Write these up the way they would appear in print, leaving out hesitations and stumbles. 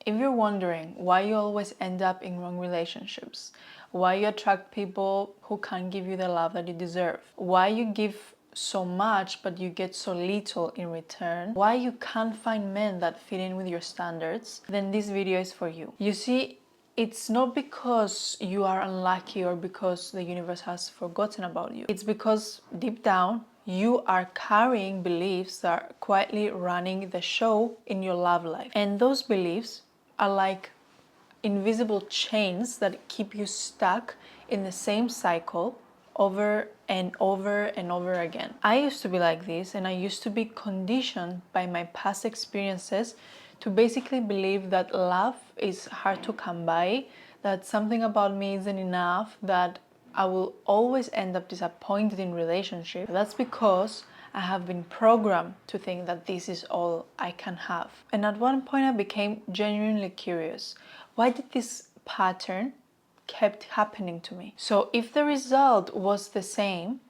If you're wondering why you always end up in wrong relationships, why you attract people who can't give you the love that you deserve, why you give so much but you get so little in return, why you can't find men that fit in with your standards, then this video is for you. You see, it's not because you are unlucky or because the universe has forgotten about you. It's because deep down, you are carrying beliefs that are quietly running the show in your love life. And those beliefs are like invisible chains that keep you stuck in the same cycle over and over and over again. I used to be like this, and I used to be conditioned by my past experiences to basically believe that love is hard to come by, that something about me isn't enough, that I will always end up disappointed in relationships. That's because I have been programmed to think that this is all I can have. And at one point I became genuinely curious. Why did this pattern kept happening to me? So if the result was the same,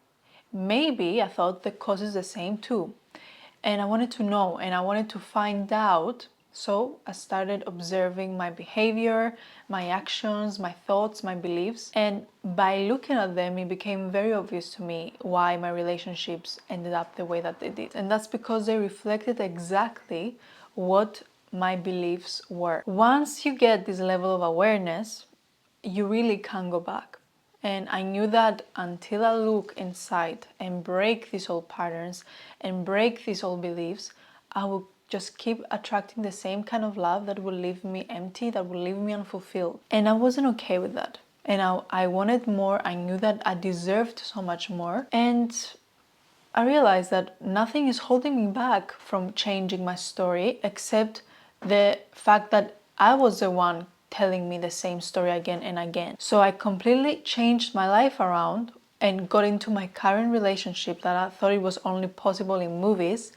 maybe I thought the cause is the same too. And I wanted to know and I wanted to find out. So I started observing my behavior, my actions, my thoughts, my beliefs. And by looking at them, it became very obvious to me why my relationships ended up the way that they did. And that's because they reflected exactly what my beliefs were. Once you get this level of awareness, you really can't go back. And I knew that until I look inside and break these old patterns and break these old beliefs, I will just keep attracting the same kind of love that will leave me empty, that will leave me unfulfilled. And I wasn't okay with that. And I wanted more. I knew that I deserved so much more. And I realized that nothing is holding me back from changing my story except the fact that I was the one telling me the same story again and again. So I completely changed my life around and got into my current relationship that I thought it was only possible in movies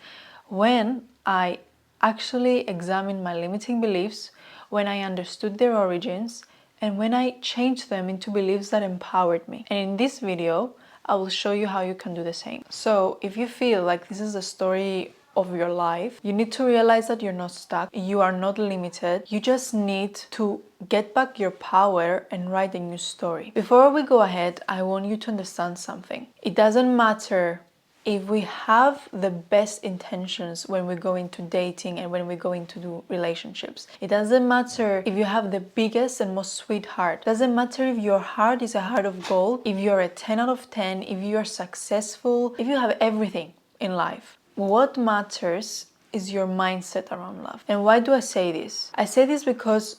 when I actually examined my limiting beliefs, when I understood their origins, and when I changed them into beliefs that empowered me. And in this video, I will show you how you can do the same. So if you feel like this is the story of your life, you need to realize that you're not stuck, you are not limited, you just need to get back your power and write a new story. Before we go ahead, I want you to understand something. It doesn't matter if we have the best intentions when we go into dating and when we go into do relationships. It doesn't matter if you have the biggest and most sweet heart. It doesn't matter if your heart is a heart of gold, if you're a 10 out of 10, if you are successful, if you have everything in life. What matters is your mindset around love. And why do I say this? I say this because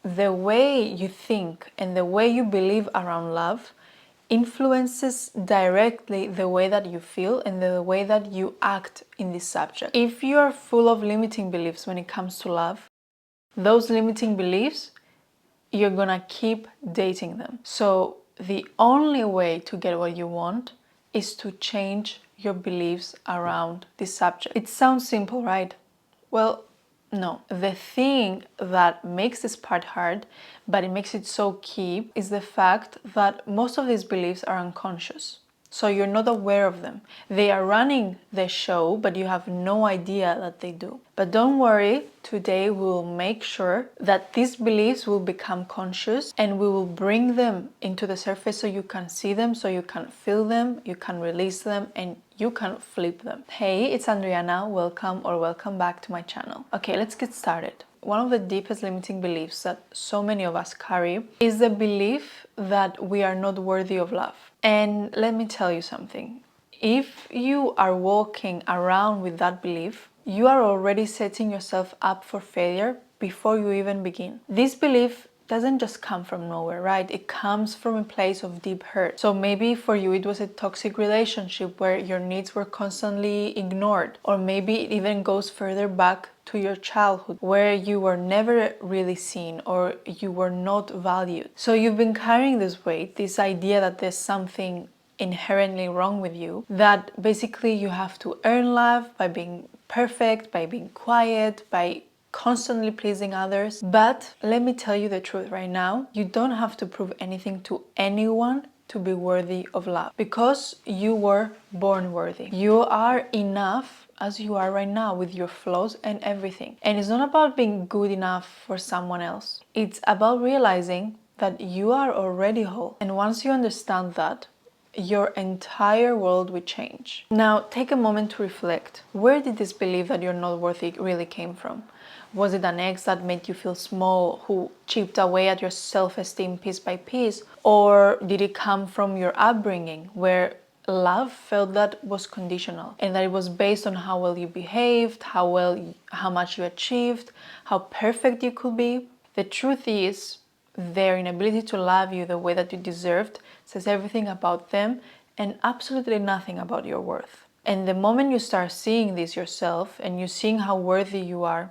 the way you think and the way you believe around love influences directly the way that you feel and the way that you act in this subject. If you are full of limiting beliefs when it comes to love, those limiting beliefs, you're gonna keep dating them. So the only way to get what you want is to change your beliefs around this subject. It sounds simple, right? Well, no. The thing that makes this part hard, but it makes it so key, is the fact that most of these beliefs are unconscious. So you're not aware of them. They are running the show, but you have no idea that they do. But don't worry, today we will make sure that these beliefs will become conscious and we will bring them into the surface so you can see them, so you can feel them, you can release them, and you can flip them. Hey, it's Andriana. Welcome back to my channel. Okay, let's get started. One of the deepest limiting beliefs that so many of us carry is the belief that we are not worthy of love. And let me tell you something. If you are walking around with that belief, you are already setting yourself up for failure before you even begin. This belief doesn't just come from nowhere, right? It comes from a place of deep hurt. So maybe for you it was a toxic relationship where your needs were constantly ignored, or maybe it even goes further back to your childhood where you were never really seen or you were not valued. So you've been carrying this weight, this idea that there's something inherently wrong with you, that basically you have to earn love by being perfect, by being quiet, by constantly pleasing others. But let me tell you the truth right now, you don't have to prove anything to anyone to be worthy of love, because you were born worthy. You are enough as you are right now, with your flaws and everything. And it's not about being good enough for someone else. It's about realizing that you are already whole. And once you understand that, your entire world will change. Now, take a moment to reflect. Where did this belief that you're not worthy really came from? Was it an ex that made you feel small, who chipped away at your self-esteem piece by piece? Or did it come from your upbringing, where love felt that was conditional and that it was based on how well you behaved, how much you achieved, how perfect you could be? The truth is, their inability to love you the way that you deserved says everything about them and absolutely nothing about your worth. And the moment you start seeing this yourself and you seeing how worthy you are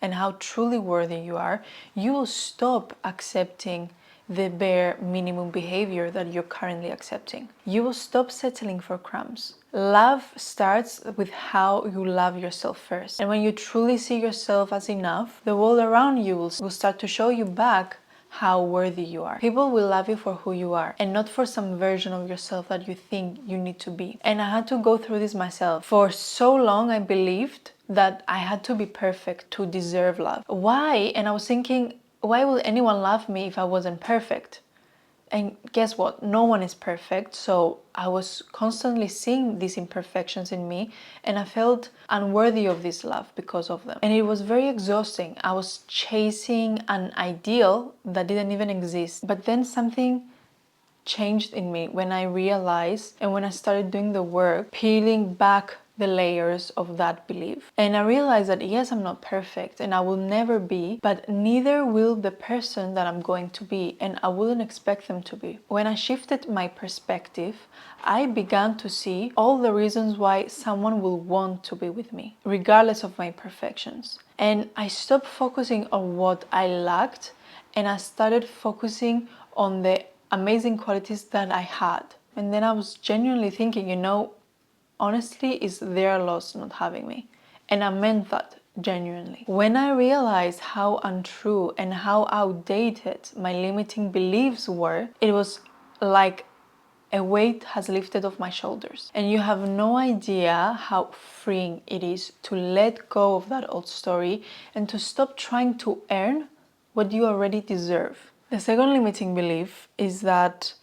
and how truly worthy you are, you will stop accepting the bare minimum behavior that you're currently accepting. You will stop settling for crumbs. Love starts with how you love yourself first. And when you truly see yourself as enough, the world around you will start to show you back how worthy you are. People will love you for who you are and not for some version of yourself that you think you need to be. And I had to go through this myself. For so long, I believed that I had to be perfect to deserve love. Why? And I was thinking, why will anyone love me if I wasn't perfect? And guess what? No one is perfect. So I was constantly seeing these imperfections in me and I felt unworthy of this love because of them. And it was very exhausting. I was chasing an ideal that didn't even exist. But then something changed in me when I realized and when I started doing the work, peeling back the layers of that belief. And I realized that yes, I'm not perfect and I will never be, but neither will the person that I'm going to be, and I wouldn't expect them to be. When I shifted my perspective, I began to see all the reasons why someone will want to be with me, regardless of my imperfections. And I stopped focusing on what I lacked and I started focusing on the amazing qualities that I had. And then I was genuinely thinking, honestly, it's their loss not having me. And I meant that genuinely. When I realized how untrue and how outdated my limiting beliefs were, it was like a weight has lifted off my shoulders. And you have no idea how freeing it is to let go of that old story and to stop trying to earn what you already deserve. The second limiting belief is that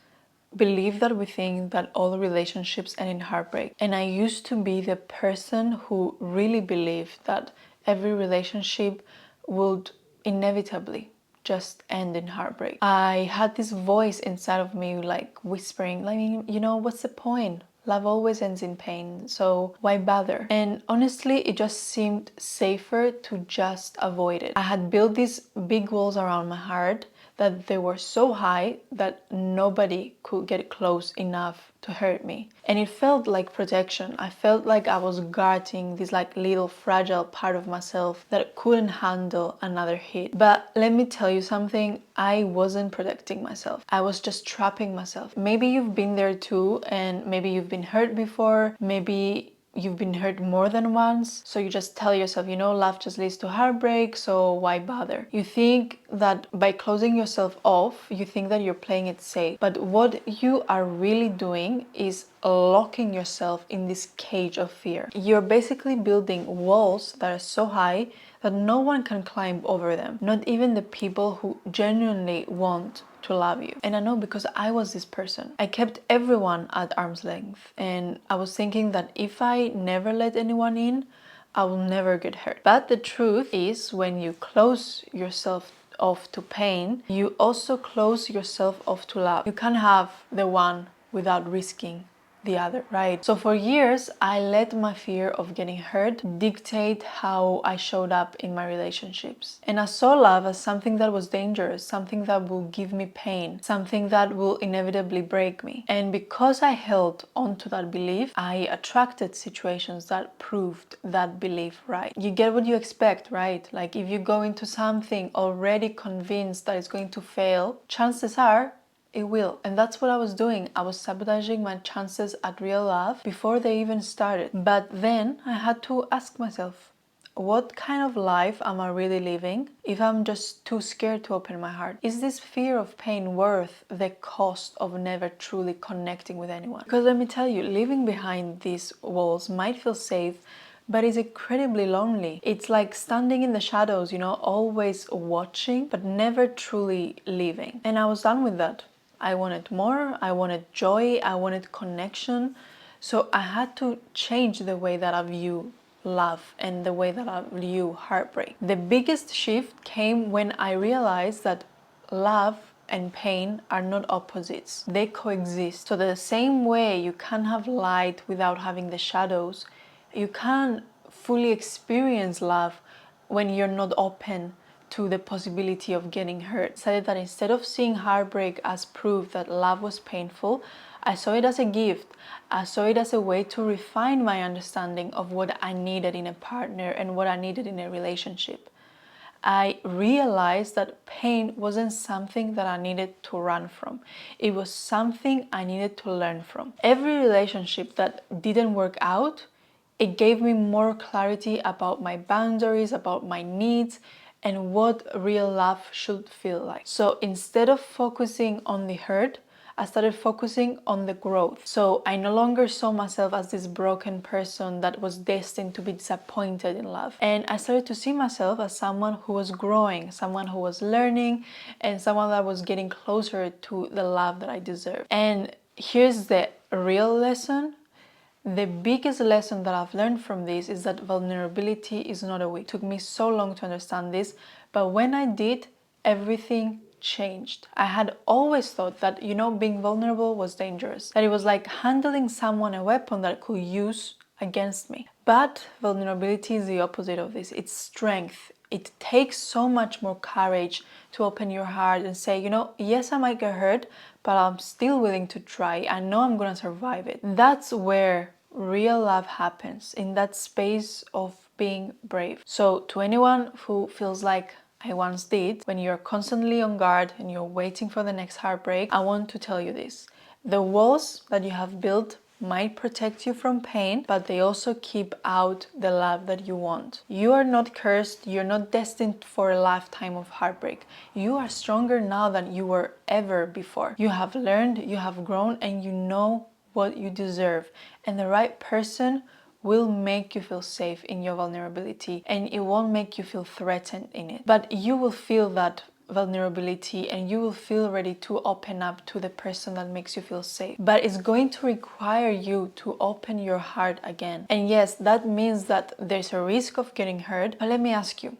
believe that we think that all relationships end in heartbreak. And I used to be the person who really believed that every relationship would inevitably just end in heartbreak. I had this voice inside of me like whispering, what's the point? Love always ends in pain, so why bother? And honestly, it just seemed safer to just avoid it. I had built these big walls around my heart that they were so high that nobody could get close enough to hurt me. And it felt like protection. I felt like I was guarding this little fragile part of myself that couldn't handle another hit. But let me tell you something, I wasn't protecting myself. I was just trapping myself. Maybe you've been there too, and maybe you've been hurt before, maybe you've been hurt more than once, so you just tell yourself, love just leads to heartbreak, so why bother? You think that by closing yourself off, you think that you're playing it safe, but what you are really doing is locking yourself in this cage of fear. You're basically building walls that are so high that no one can climb over them, not even the people who genuinely want to love you. And I know because I was this person. I kept everyone at arm's length, and I was thinking that if I never let anyone in, I will never get hurt. But the truth is, when you close yourself off to pain, you also close yourself off to love. You can't have the one without risking the other, right? So for years, I let my fear of getting hurt dictate how I showed up in my relationships. And I saw love as something that was dangerous, something that will give me pain, something that will inevitably break me. And because I held onto that belief, I attracted situations that proved that belief right. You get what you expect, right? Like if you go into something already convinced that it's going to fail, chances are it will. And that's what I was doing. I was sabotaging my chances at real love before they even started. But then I had to ask myself, what kind of life am I really living if I'm just too scared to open my heart? Is this fear of pain worth the cost of never truly connecting with anyone? Because let me tell you, living behind these walls might feel safe, but it's incredibly lonely. It's like standing in the shadows, always watching, but never truly living. And I was done with that. I wanted more, I wanted joy, I wanted connection. So I had to change the way that I view love and the way that I view heartbreak. The biggest shift came when I realized that love and pain are not opposites. They coexist. So the same way you can't have light without having the shadows, you can't fully experience love when you're not open to the possibility of getting hurt. Said that instead of seeing heartbreak as proof that love was painful, I saw it as a gift. I saw it as a way to refine my understanding of what I needed in a partner and what I needed in a relationship. I realized that pain wasn't something that I needed to run from. It was something I needed to learn from. Every relationship that didn't work out, it gave me more clarity about my boundaries, about my needs, and what real love should feel like. So instead of focusing on the hurt, I started focusing on the growth. So I no longer saw myself as this broken person that was destined to be disappointed in love. And I started to see myself as someone who was growing, someone who was learning, and someone that was getting closer to the love that I deserve. And here's the real lesson. The biggest lesson that I've learned from this is that vulnerability is not a weakness. It took me so long to understand this, but when I did, everything changed. I had always thought that, being vulnerable was dangerous, that it was like handling someone a weapon that could use against me. But vulnerability is the opposite of this. It's strength. It takes so much more courage to open your heart and say, yes, I might get hurt, but I'm still willing to try. I know I'm gonna survive it. That's where real love happens, in that space of being brave. So to anyone who feels like I once did, when you're constantly on guard and you're waiting for the next heartbreak, I want to tell you this. The walls that you have built might protect you from pain, but they also keep out the love that you want. You are not cursed. You're not destined for a lifetime of heartbreak. You are stronger now than you were ever before. You have learned, you have grown, and you know what you deserve. And the right person will make you feel safe in your vulnerability, and it won't make you feel threatened in it. But you will feel that vulnerability and you will feel ready to open up to the person that makes you feel safe. But it's going to require you to open your heart again. And yes, that means that there's a risk of getting hurt. But let me ask you,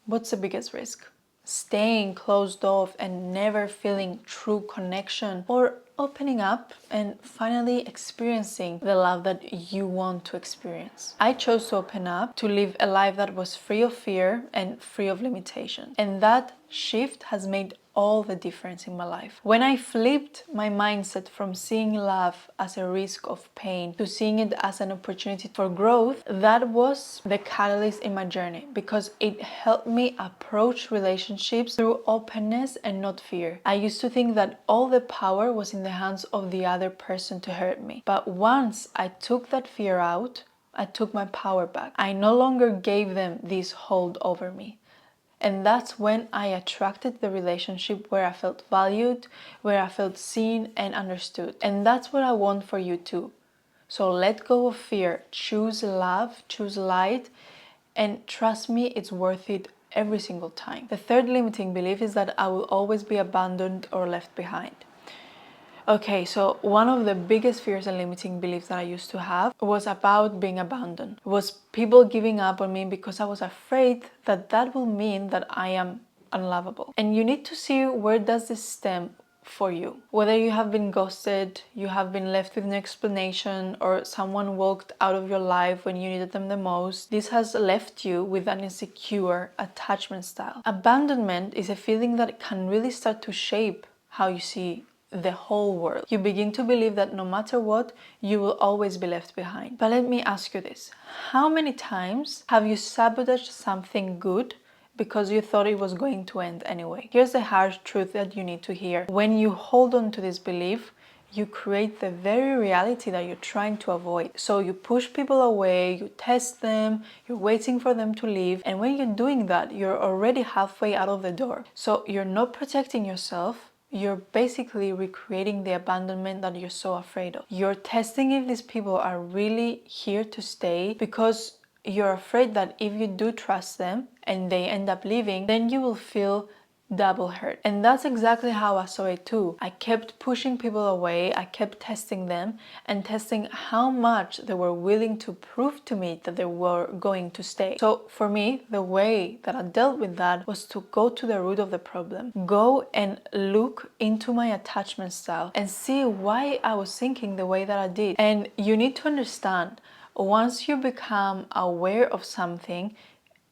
what's the biggest risk? Staying closed off and never feeling true connection, or opening up and finally experiencing the love that you want to experience? I chose to open up, to live a life that was free of fear and free of limitation. And that shift has made all the difference in my life. When I flipped my mindset from seeing love as a risk of pain to seeing it as an opportunity for growth, that was the catalyst in my journey, because it helped me approach relationships through openness and not fear. I used to think that all the power was in the hands of the other person to hurt me. But once I took that fear out, I took my power back. I no longer gave them this hold over me. And that's when I attracted the relationship where I felt valued, where I felt seen and understood. And that's what I want for you too. So let go of fear, choose love, choose light, and trust me, it's worth it every single time. The third limiting belief is that I will always be abandoned or left behind. Okay, so one of the biggest fears and limiting beliefs that I used to have was about being abandoned. It was people giving up on me because I was afraid that that will mean that I am unlovable. And you need to see where does this stem for you. Whether you have been ghosted, you have been left with no explanation, or someone walked out of your life when you needed them the most, this has left you with an insecure attachment style. Abandonment is a feeling that can really start to shape how you see the whole world. You begin to believe that no matter what, you will always be left behind. But let me ask you this. How many times have you sabotaged something good because you thought it was going to end anyway? Here's the harsh truth that you need to hear. When you hold on to this belief, you create the very reality that you're trying to avoid. So you push people away, you test them, you're waiting for them to leave. And when you're doing that, you're already halfway out of the door. So you're not protecting yourself. You're basically recreating the abandonment that you're so afraid of. You're testing if these people are really here to stay, because you're afraid that if you do trust them and they end up leaving, then you will feel double hurt. And that's exactly how I saw it too. I kept pushing people away, I kept testing them and testing how much they were willing to prove to me that they were going to stay. So for me, the way that I dealt with that was to go to the root of the problem. Go and look into my attachment style and see why I was thinking the way that I did. And you need to understand, once you become aware of something,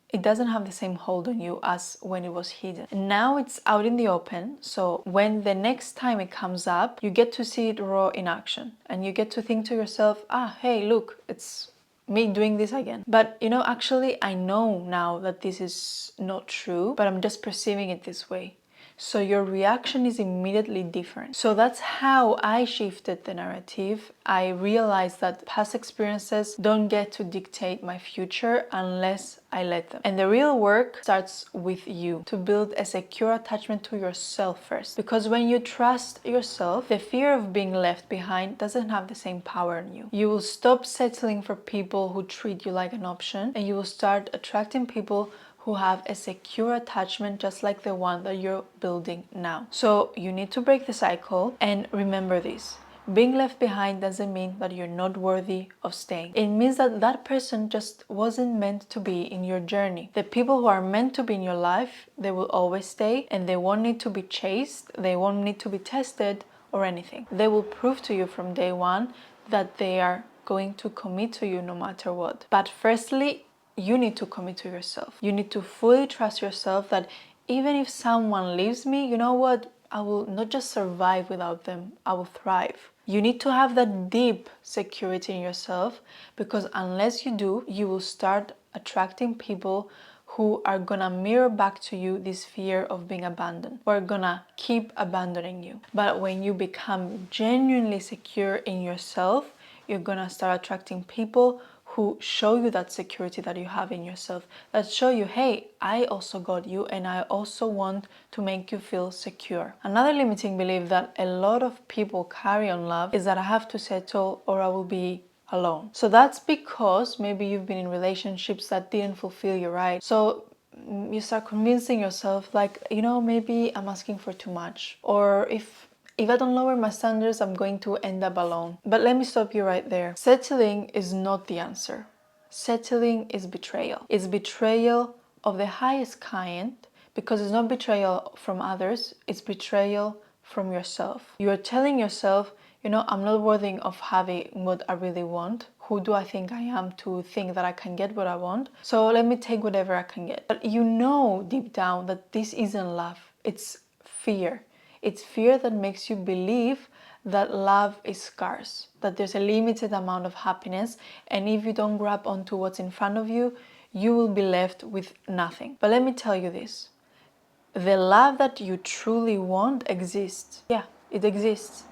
it doesn't have the same hold on you as when it was hidden. Now it's out in the open, so when the next time it comes up, you get to see it raw in action and you get to think to yourself, hey, look, it's me doing this again. But actually I know now that this is not true, but I'm just perceiving it this way. So your reaction is immediately different. So that's how I shifted the narrative. I realized that past experiences don't get to dictate my future unless I let them. And the real work starts with you, to build a secure attachment to yourself first. Because when you trust yourself, the fear of being left behind doesn't have the same power on you. You will stop settling for people who treat you like an option, and you will start attracting people who have a secure attachment just like the one that you're building now. So you need to break the cycle, and remember this. Being left behind doesn't mean that you're not worthy of staying. It means that that person just wasn't meant to be in your journey. The people who are meant to be in your life, they will always stay, and they won't need to be chased, they won't need to be tested or anything. They will prove to you from day one that they are going to commit to you no matter what. But firstly, you need to commit to yourself. You need to fully trust yourself that even if someone leaves me, you know what? I will not just survive without them, I will thrive. You need to have that deep security in yourself, because unless you do, you will start attracting people who are gonna mirror back to you this fear of being abandoned, who are gonna keep abandoning you. But when you become genuinely secure in yourself, you're gonna start attracting people who show you that security that you have in yourself, that show you, hey, I also got you and I also want to make you feel secure. Another limiting belief that a lot of people carry on love is that I have to settle or I will be alone. So that's because maybe you've been in relationships that didn't fulfill you, right? So you start convincing yourself like, maybe I'm asking for too much, or if I don't lower my standards, I'm going to end up alone. But let me stop you right there. Settling is not the answer. Settling is betrayal. It's betrayal of the highest kind, because it's not betrayal from others, it's betrayal from yourself. You are telling yourself, I'm not worthy of having what I really want. Who do I think I am to think that I can get what I want? So let me take whatever I can get. But you know deep down that this isn't love. It's fear. It's fear that makes you believe that love is scarce, that there's a limited amount of happiness, and if you don't grab onto what's in front of you, you will be left with nothing. But let me tell you this. The love that you truly want exists. Yeah, it exists.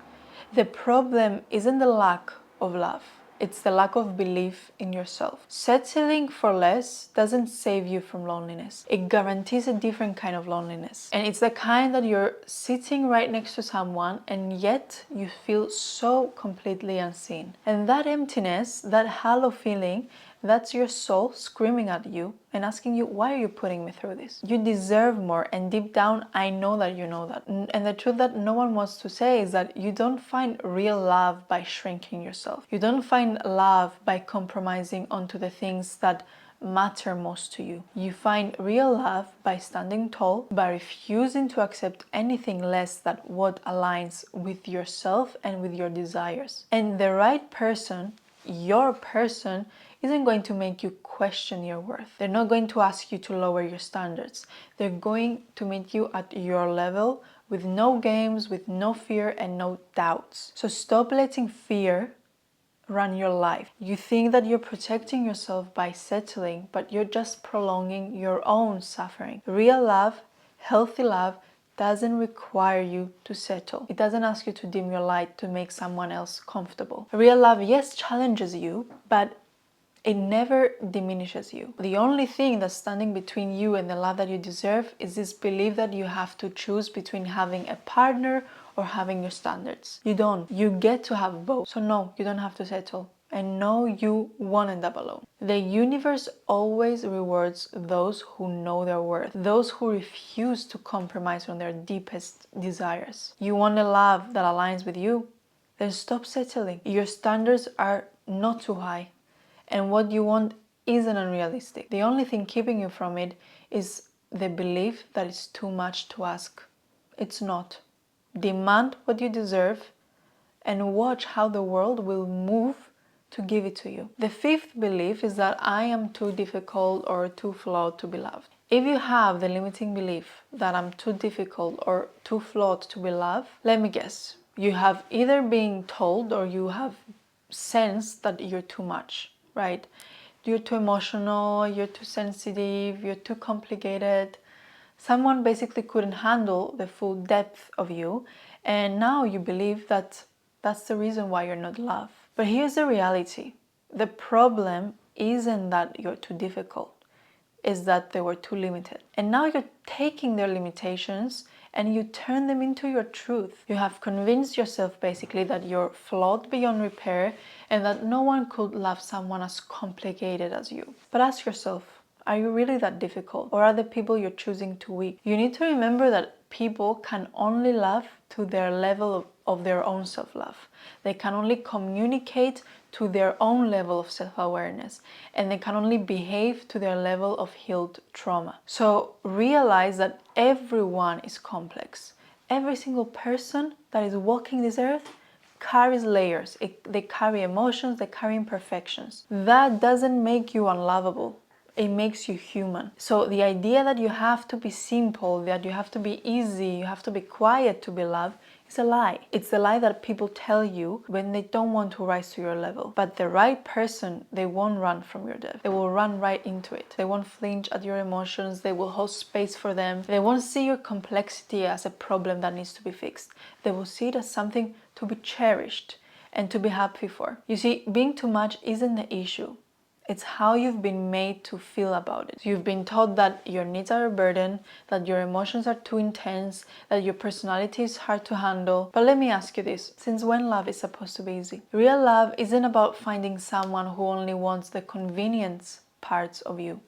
The problem isn't the lack of love. It's the lack of belief in yourself. Settling for less doesn't save you from loneliness. It guarantees a different kind of loneliness. And it's the kind that you're sitting right next to someone and yet you feel so completely unseen. And that emptiness, that hollow feeling, that's your soul screaming at you and asking you, why are you putting me through this? You deserve more, and deep down, I know that you know that. And the truth that no one wants to say is that you don't find real love by shrinking yourself. You don't find love by compromising onto the things that matter most to you. You find real love by standing tall, by refusing to accept anything less than what aligns with yourself and with your desires. And the right person, your person, isn't going to make you question your worth. They're not going to ask you to lower your standards. They're going to meet you at your level with no games, with no fear and no doubts. So stop letting fear run your life. You think that you're protecting yourself by settling, but you're just prolonging your own suffering. Real love, healthy love, doesn't require you to settle. It doesn't ask you to dim your light to make someone else comfortable. Real love, yes, challenges you, but it never diminishes you. The only thing that's standing between you and the love that you deserve is this belief that you have to choose between having a partner or having your standards. You don't. You get to have both. So no, you don't have to settle. and know you won't end up alone. The universe always rewards those who know their worth, those who refuse to compromise on their deepest desires. You want a love that aligns with you? Then stop settling. Your standards are not too high, and what you want isn't unrealistic. The only thing keeping you from it is the belief that it's too much to ask. It's not. Demand what you deserve and watch how the world will move to give it to you. The fifth belief is that I am too difficult or too flawed to be loved. If you have the limiting belief that I'm too difficult or too flawed to be loved, let me guess. You have either been told or you have sensed that you're too much, right? You're too emotional, you're too sensitive, you're too complicated. Someone basically couldn't handle the full depth of you, and now you believe that that's the reason why you're not loved. But here's the reality. The problem isn't that you're too difficult, is that they were too limited. And now you're taking their limitations and you turn them into your truth. You have convinced yourself basically that you're flawed beyond repair and that no one could love someone as complicated as you. But ask yourself, are you really that difficult? Or are the people you're choosing too weak? You need to remember that people can only love to their level of their own self-love. They can only communicate to their own level of self-awareness, and they can only behave to their level of healed trauma. So realize that everyone is complex. Every single person that is walking this earth carries layers. They carry emotions, they carry imperfections. That doesn't make you unlovable. It makes you human. So the idea that you have to be simple, that you have to be easy, you have to be quiet to be loved, is a lie. It's the lie that people tell you when they don't want to rise to your level. But the right person, they won't run from your depth. They will run right into it. They won't flinch at your emotions. They will hold space for them. They won't see your complexity as a problem that needs to be fixed. They will see it as something to be cherished and to be happy for. You see, being too much isn't the issue. It's how you've been made to feel about it. You've been taught that your needs are a burden, that your emotions are too intense, that your personality is hard to handle. But let me ask you this, since when love is supposed to be easy? Real love isn't about finding someone who only wants the convenience parts of you.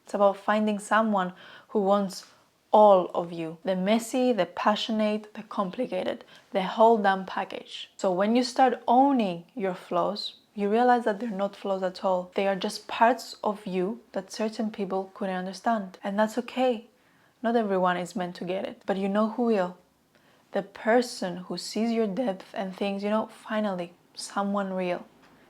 It's about finding someone who wants all of you. The messy, the passionate, the complicated, the whole damn package. So when you start owning your flaws, you realize that they're not flaws at all. They are just parts of you that certain people couldn't understand. And that's okay. Not everyone is meant to get it. But you know who will? The person who sees your depth and thinks, finally, someone real.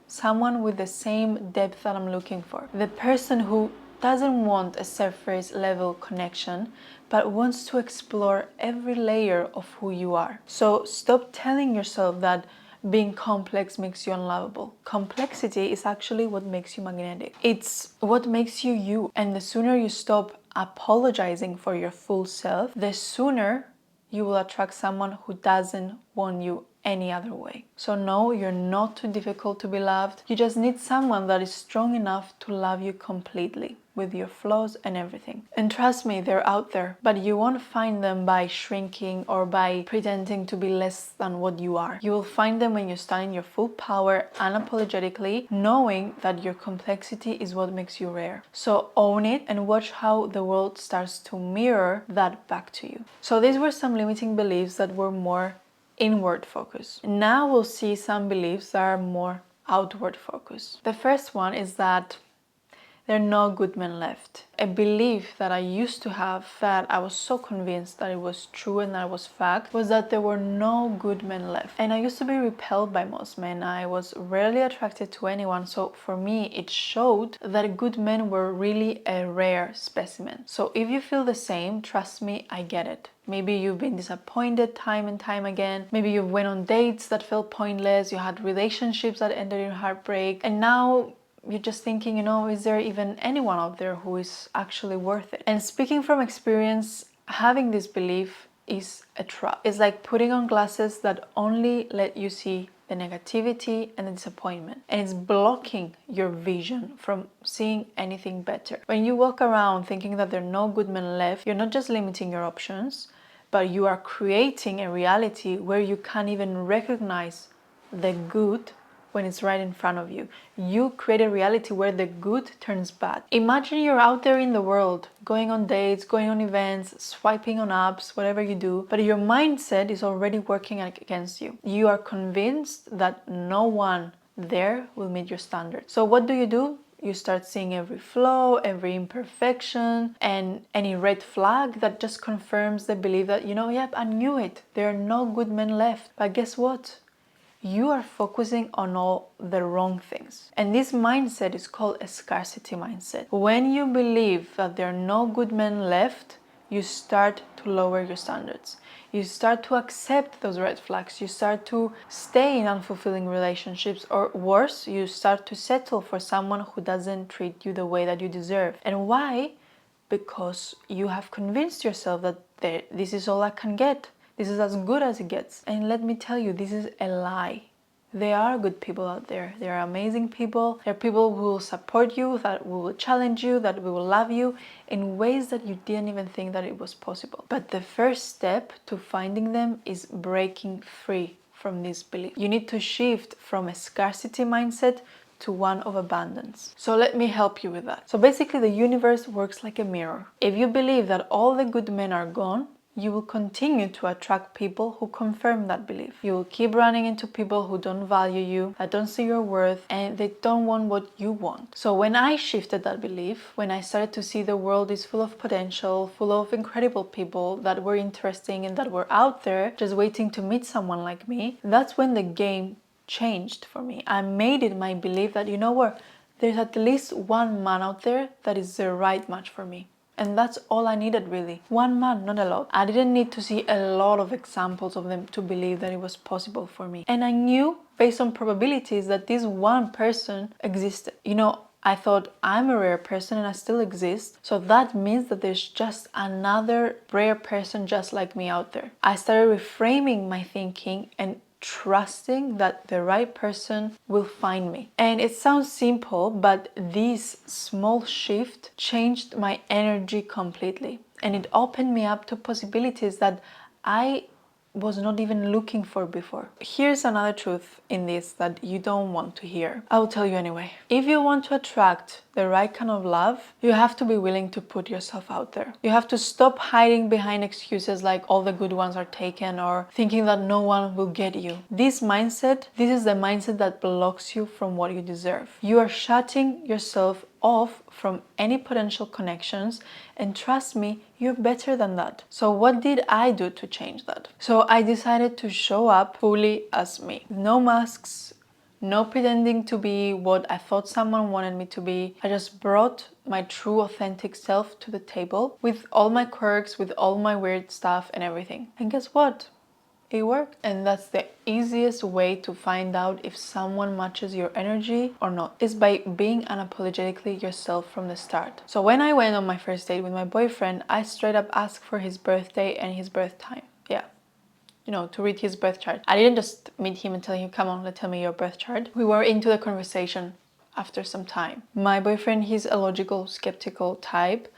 Someone with the same depth that I'm looking for. The person who doesn't want a surface level connection, but wants to explore every layer of who you are. So stop telling yourself that being complex makes you unlovable. Complexity is actually what makes you magnetic. It's what makes you you. And the sooner you stop apologizing for your full self, the sooner you will attract someone who doesn't want you any other way. So no, you're not too difficult to be loved. You just need someone that is strong enough to love you completely, with your flaws and everything. And trust me, they're out there, but you won't find them by shrinking or by pretending to be less than what you are. You will find them when you stand in your full power, unapologetically, knowing that your complexity is what makes you rare. So own it and watch how the world starts to mirror that back to you. So these were some limiting beliefs that were more inward focus. Now we'll see some beliefs that are more outward focus. The first one is that there are no good men left. A belief that I used to have, that I was so convinced that it was true and that it was fact, was that there were no good men left. And I used to be repelled by most men. I was rarely attracted to anyone. So for me, it showed that good men were really a rare specimen. So if you feel the same, trust me, I get it. Maybe you've been disappointed time and time again. Maybe you went on dates that felt pointless. You had relationships that ended in heartbreak. And now you're just thinking, is there even anyone out there who is actually worth it? And speaking from experience, having this belief is a trap. It's like putting on glasses that only let you see the negativity and the disappointment. And it's blocking your vision from seeing anything better. When you walk around thinking that there are no good men left, you're not just limiting your options, but you are creating a reality where you can't even recognize the good when it's right in front of you. You create a reality where the good turns bad. Imagine you're out there in the world, going on dates, going on events, swiping on apps, whatever you do, but your mindset is already working against you. You are convinced that no one there will meet your standards. So what do? You start seeing every flaw, every imperfection, and any red flag that just confirms the belief that, yep, I knew it. There are no good men left. But guess what? You are focusing on all the wrong things. And this mindset is called a scarcity mindset. When you believe that there are no good men left, you start to lower your standards. You start to accept those red flags. You start to stay in unfulfilling relationships, or worse, you start to settle for someone who doesn't treat you the way that you deserve. And why? Because you have convinced yourself that this is all I can get. This is as good as it gets. And let me tell you, this is a lie. There are good people out there. There are amazing people. There are people who will support you, that will challenge you, that will love you in ways that you didn't even think that it was possible. But the first step to finding them is breaking free from this belief. You need to shift from a scarcity mindset to one of abundance. So let me help you with that. So basically, the universe works like a mirror. If you believe that all the good men are gone, you will continue to attract people who confirm that belief. You will keep running into people who don't value you, that don't see your worth, and they don't want what you want. So when I shifted that belief, when I started to see the world is full of potential, full of incredible people that were interesting and that were out there just waiting to meet someone like me, that's when the game changed for me. I made it my belief that, there's at least one man out there that is the right match for me. And that's all I needed, really. One man, not a lot. I didn't need to see a lot of examples of them to believe that it was possible for me. And I knew, based on probabilities, that this one person existed. I thought I'm a rare person and I still exist. So that means that there's just another rare person just like me out there. I started reframing my thinking and trusting that the right person will find me. And it sounds simple, but this small shift changed my energy completely. And it opened me up to possibilities that I was not even looking for before. Here's another truth in this that you don't want to hear. I will tell you anyway. If you want to attract the right kind of love, you have to be willing to put yourself out there. You have to stop hiding behind excuses like all the good ones are taken, or thinking that no one will get you. This is the mindset that blocks you from what you deserve. You are shutting yourself off from any potential connections, and trust me, you're better than that. So what did I do to change that? So I decided to show up fully as me. No masks, no pretending to be what I thought someone wanted me to be. I just brought my true authentic self to the table with all my quirks, with all my weird stuff and everything. And guess what? It worked. And that's the easiest way to find out if someone matches your energy or not, is by being unapologetically yourself from the start. So when I went on my first date with my boyfriend, I straight up asked for his birthday and his birth time. Yeah. To read his birth chart. I didn't just meet him and tell him, come on, tell me your birth chart. We were into the conversation after some time. My boyfriend, he's a logical, skeptical type,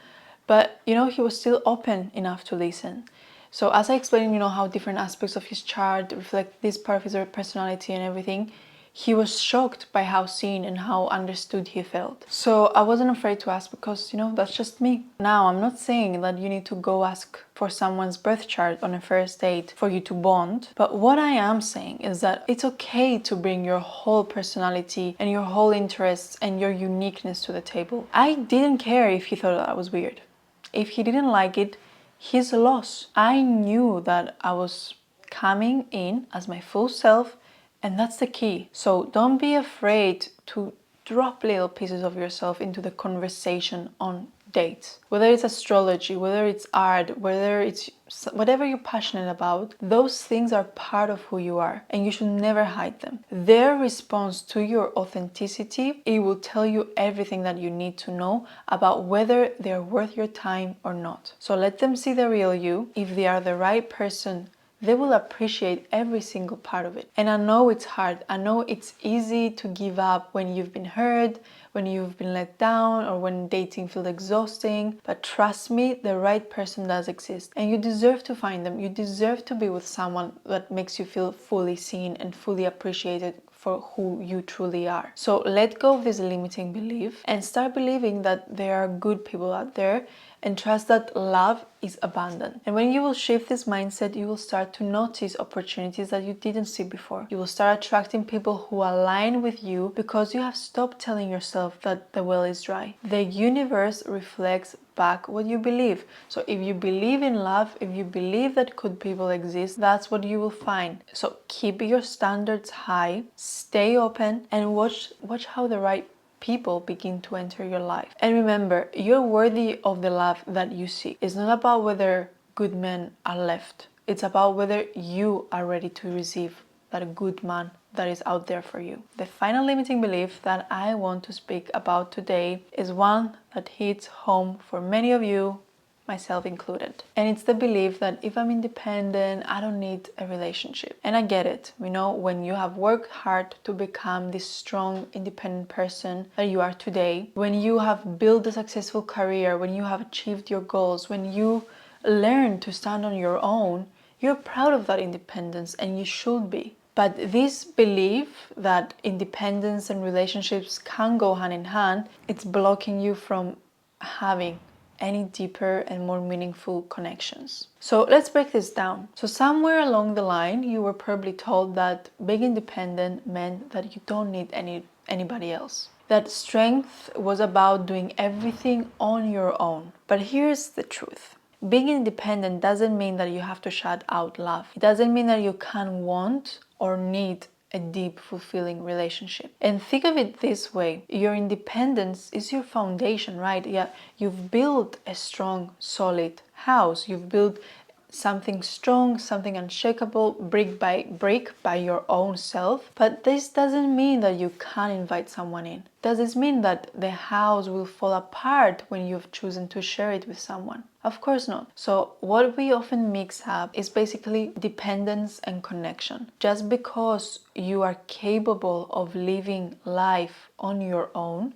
but he was still open enough to listen. So as I explained, how different aspects of his chart reflect this part of his personality and everything, he was shocked by how seen and how understood he felt. So I wasn't afraid to ask because, that's just me. Now, I'm not saying that you need to go ask for someone's birth chart on a first date for you to bond. But what I am saying is that it's okay to bring your whole personality and your whole interests and your uniqueness to the table. I didn't care if he thought that I was weird. If he didn't like it, his loss. I knew that I was coming in as my full self, and that's the key. So don't be afraid to drop little pieces of yourself into the conversation on dates. Whether it's astrology, whether it's art, whether it's whatever you're passionate about, those things are part of who you are and you should never hide them. Their response to your authenticity, it will tell you everything that you need to know about whether they're worth your time or not. So let them see the real you. If they are the right person, they will appreciate every single part of it. And I know it's hard. I know it's easy to give up when you've been hurt, when you've been let down, or when dating feels exhausting. But trust me, the right person does exist. And you deserve to find them. You deserve to be with someone that makes you feel fully seen and fully appreciated for who you truly are. So let go of this limiting belief and start believing that there are good people out there, and trust that love is abundant. And when you will shift this mindset, you will start to notice opportunities that you didn't see before. You will start attracting people who align with you because you have stopped telling yourself that the well is dry. The universe reflects back what you believe. So if you believe in love, if you believe that good people exist, that's what you will find. So keep your standards high, stay open, and watch how the right people begin to enter your life. And remember, you're worthy of the love that you seek. It's not about whether good men are left. It's about whether you are ready to receive that good man that is out there for you. The final limiting belief that I want to speak about today is one that hits home for many of you, myself included. And it's the belief that if I'm independent, I don't need a relationship. And I get it. You know, when you have worked hard to become this strong, independent person that you are today, when you have built a successful career, when you have achieved your goals, when you learn to stand on your own, you're proud of that independence, and you should be. But this belief that independence and relationships can go hand in hand, it's blocking you from having any deeper and more meaningful connections. So let's break this down. So somewhere along the line, you were probably told that being independent meant that you don't need anybody else. That strength was about doing everything on your own. But here's the truth. Being independent doesn't mean that you have to shut out love. It doesn't mean that you can't want or need a deep, fulfilling relationship. And think of it this way. Your independence is your foundation, right? Yeah, you've built a strong, solid house. You've built something strong, something unshakable, brick by brick by your own self. But this doesn't mean that you can't invite someone in. Does this mean that the house will fall apart when you've chosen to share it with someone? Of course not. So what we often mix up is basically dependence and connection. Just because you are capable of living life on your own,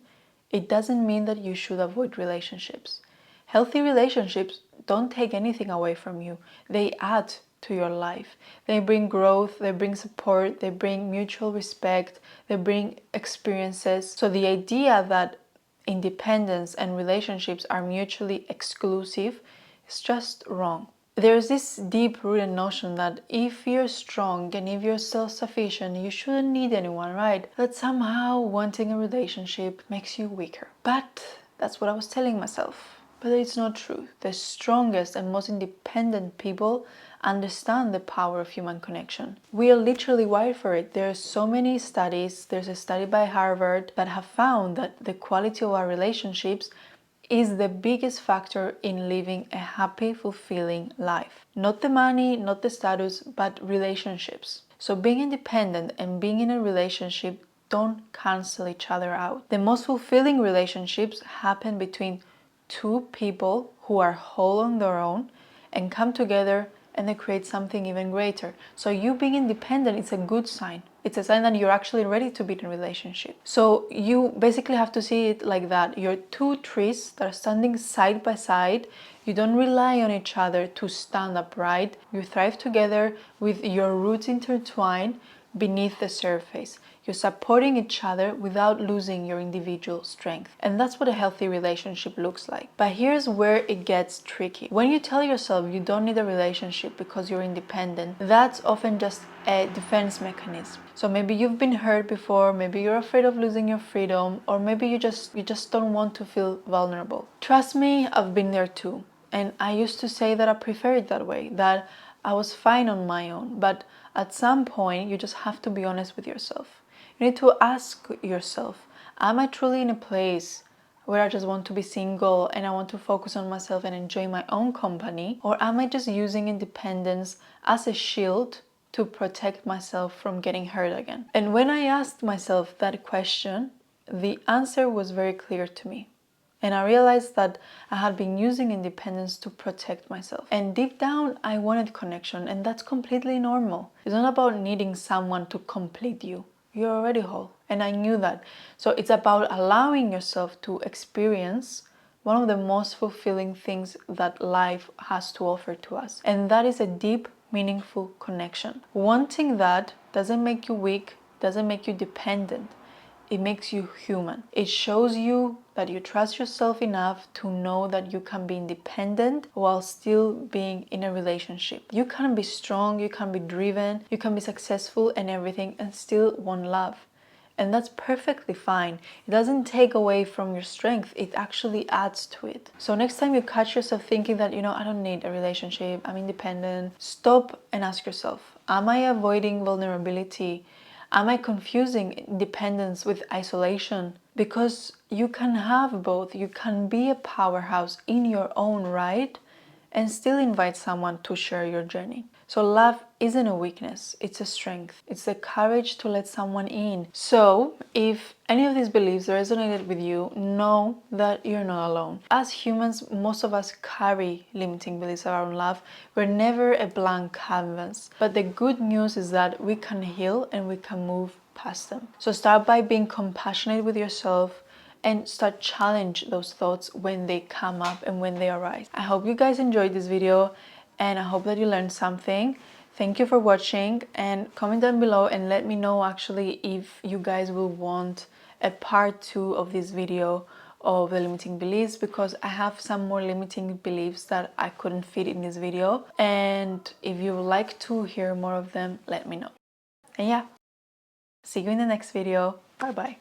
it doesn't mean that you should avoid relationships. Healthy relationships don't take anything away from you. They add to your life. They bring growth, they bring support, they bring mutual respect, they bring experiences. So the idea that independence and relationships are mutually exclusive is just wrong. There's this deep-rooted notion that if you're strong and if you're self-sufficient, you shouldn't need anyone, right? That somehow wanting a relationship makes you weaker. But that's what I was telling myself. But it's not true. The strongest and most independent people understand the power of human connection. We are literally wired for it. There are so many studies. There's a study by Harvard that have found that the quality of our relationships is the biggest factor in living a happy, fulfilling life. Not the money, not the status, but relationships. So being independent and being in a relationship don't cancel each other out. The most fulfilling relationships happen between two people who are whole on their own and come together and they create something even greater. So you being independent is a good sign. It's a sign that you're actually ready to be in a relationship. So you basically have to see it like that. You're two trees that are standing side by side. You don't rely on each other to stand upright. You thrive together with your roots intertwined beneath the surface. You're supporting each other without losing your individual strength. And that's what a healthy relationship looks like. But here's where it gets tricky. When you tell yourself you don't need a relationship because you're independent, that's often just a defense mechanism. So maybe you've been hurt before, maybe you're afraid of losing your freedom, or maybe you just don't want to feel vulnerable. Trust me, I've been there too. And I used to say that I prefer it that way, that I was fine on my own. But at some point, you just have to be honest with yourself. You need to ask yourself, am I truly in a place where I just want to be single and I want to focus on myself and enjoy my own company? Or am I just using independence as a shield to protect myself from getting hurt again? And when I asked myself that question, the answer was very clear to me. And I realized that I had been using independence to protect myself. And deep down, I wanted connection, and that's completely normal. It's not about needing someone to complete you. You're already whole. And I knew that. So it's about allowing yourself to experience one of the most fulfilling things that life has to offer to us. And that is a deep, meaningful connection. Wanting that doesn't make you weak. doesn't make you dependent. It makes you human. It shows you that you trust yourself enough to know that you can be independent while still being in a relationship. You can be strong, you can be driven, you can be successful and everything and still want love. And that's perfectly fine. It doesn't take away from your strength, it actually adds to it. So next time you catch yourself thinking that, I don't need a relationship, I'm independent, stop and ask yourself, am I avoiding vulnerability? Am I confusing dependence with isolation? Because you can have both. You can be a powerhouse in your own right and still invite someone to share your journey. So love isn't a weakness, it's a strength. It's the courage to let someone in. So if any of these beliefs resonated with you, know that you're not alone. As humans, most of us carry limiting beliefs around love. We're never a blank canvas. But the good news is that we can heal and we can move past them. So start by being compassionate with yourself and start challenge those thoughts when they come up and when they arise. I hope you guys enjoyed this video and I hope that you learned something. Thank you for watching and comment down below and let me know actually if you guys will want a part 2 of this video of the limiting beliefs, because I have some more limiting beliefs that I couldn't fit in this video, and if you would like to hear more of them, let me know. And yeah, see you in the next video. Bye bye.